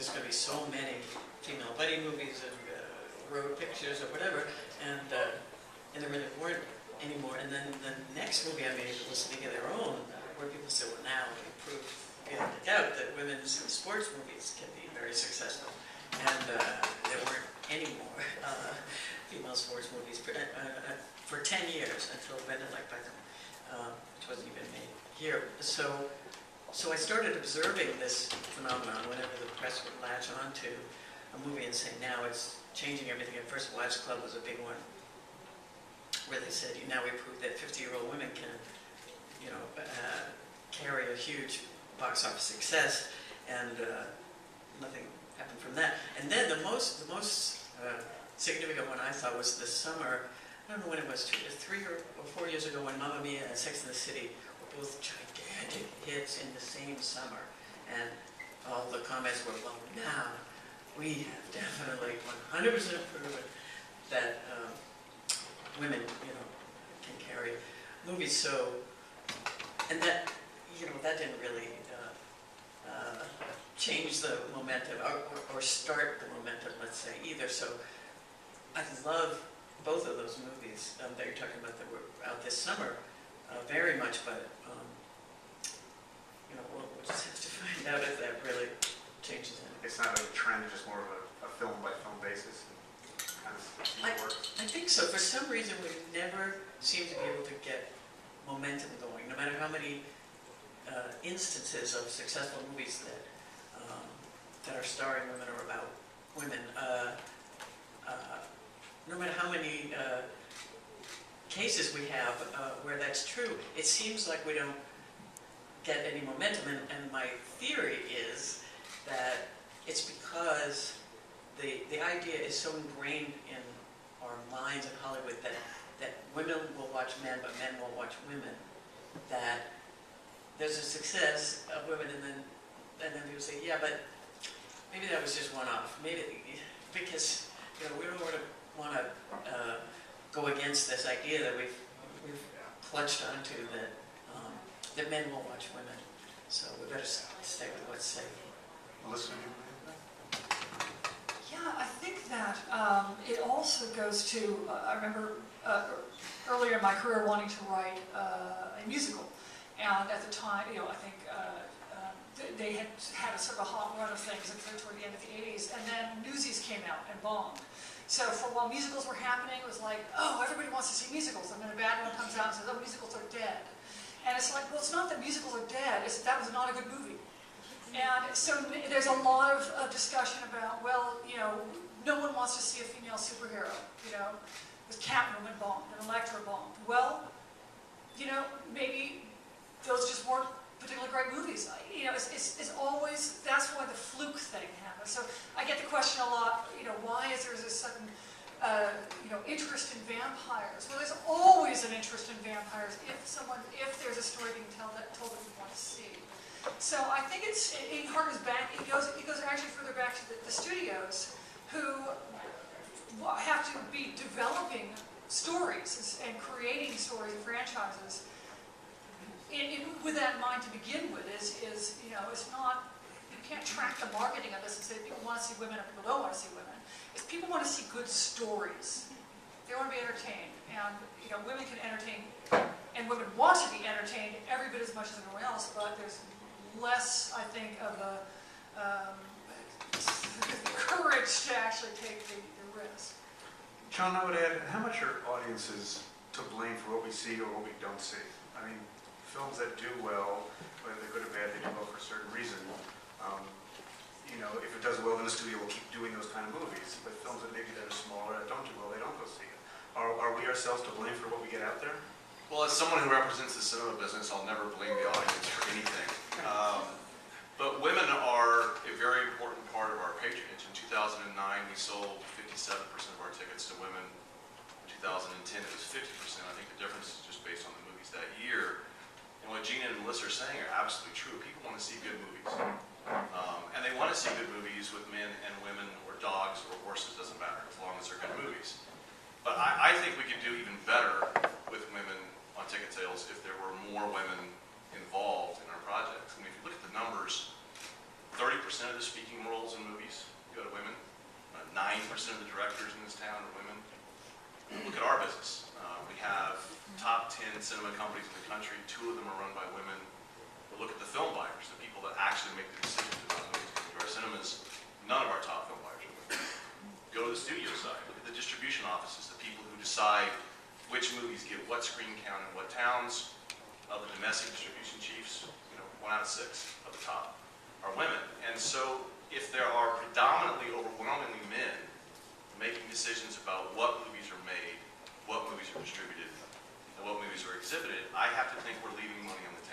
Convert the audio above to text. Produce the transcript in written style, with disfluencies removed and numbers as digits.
there's going to be so many female buddy movies and road pictures or whatever, and there really weren't anymore. And then the next movie I made was League of Their Own, where people said, well, now we proved beyond a doubt that women's sports movies can be very successful. And there weren't any more female sports movies for 10 years until Brendan like Beckham, which wasn't even made here. So I started observing this phenomenon whenever the press would latch onto a movie and say, now it's changing everything. At first, Wives Club was a big one, where they said, now we proved that 50-year-old women can, carry a huge box office success, and nothing happened from that. And then the most significant one I thought was this summer. I don't know when it was, 3 or 4 years ago, when Mamma Mia and Sex and the City were both gigantic hits in the same summer, and all the comments were, well, now we have definitely 100% proven that women, can carry movies. So, and that, that didn't really change the momentum or start the momentum, let's say, either. So, I love both of those movies that you're talking about that were out this summer very much, but we'll just have to find out if that really changes anything. It's not a trend, just more of a film-by-film basis. I think so. For some reason, we never seem to be able to get momentum going, no matter how many instances of successful movies that are starring women or about women. No matter how many cases we have where that's true, it seems like we don't get any momentum. And my theory is that it's because the idea is so ingrained in our minds in Hollywood that women will watch men, but men will watch women. That there's a success of women, and then people say, yeah, but maybe that was just one-off. Maybe because we don't want to go against this idea that we've clutched onto that men will watch women. So we better stay with what's safe. Melissa? Yeah, I think that it also goes to, I remember earlier in my career wanting to write a musical. And at the time, I think they had a sort of a hot run of things toward the end of the 80s. And then Newsies came out and bombed. So for while musicals were happening, it was like, oh, everybody wants to see musicals. And then a bad one comes out and says, oh, musicals are dead. And it's like, well, it's not that musicals are dead, it's that was not a good movie. And so there's a lot of discussion about, well, no one wants to see a female superhero, with Catwoman bombed and Elektra bombed. Well, maybe those just weren't particularly great movies. It's always, that's why the fluke thing happens. So I get the question a lot, why is there this sudden, interest in vampires? Well, there's always an interest in vampires if there's a story being told that you want to see. So I think it harkens back, it goes actually further back to the studios who have to be developing stories and creating stories and franchises with that in mind to begin with. It's not, you can't track the marketing of this and say people want to see women or people don't want to see women. It's people want to see good stories. They want to be entertained, and women can entertain, and women want to be entertained every bit as much as everyone else, but there's less, I think, of a courage to actually take the risk. John, I would add, how much are audiences to blame for what we see or what we don't see? I mean, films that do well, whether they're good or bad, they do well for a certain reason. If it does well, then the studio will keep doing those kind of movies. But films that maybe that are smaller, that don't do well, they don't go see it. Are we ourselves to blame for what we get out there? Well, as someone who represents the cinema business, I'll never blame the audience for anything. But women are a very important part of our patronage. In 2009, we sold 57% of our tickets to women. In 2010, it was 50%. I think the difference is just based on the movies that year. And what Geena and Melissa are saying are absolutely true. People want to see good movies. And they want to see good movies with men and women or dogs or horses, doesn't matter, as long as they're good movies. But I think we could do even better with women on ticket sales if there were more women involved in our projects. I mean, if you look at the numbers 30% of the speaking roles in movies go to women. 9% of the directors in this town are women. Look at our business. We have top 10 cinema companies in the country. 2 of them are run by women. But look at the film buyers, the people that actually make the decisions about movies coming to our cinemas. None of our top film buyers are women. Go to the studio side. Look at the distribution offices, the people who decide which movies get what screen count in what towns. Of the domestic distribution chiefs, 1 out of 6 of the top are women. And so if there are predominantly, overwhelmingly men making decisions about what movies are made, what movies are distributed, and what movies are exhibited, I have to think we're leaving money on the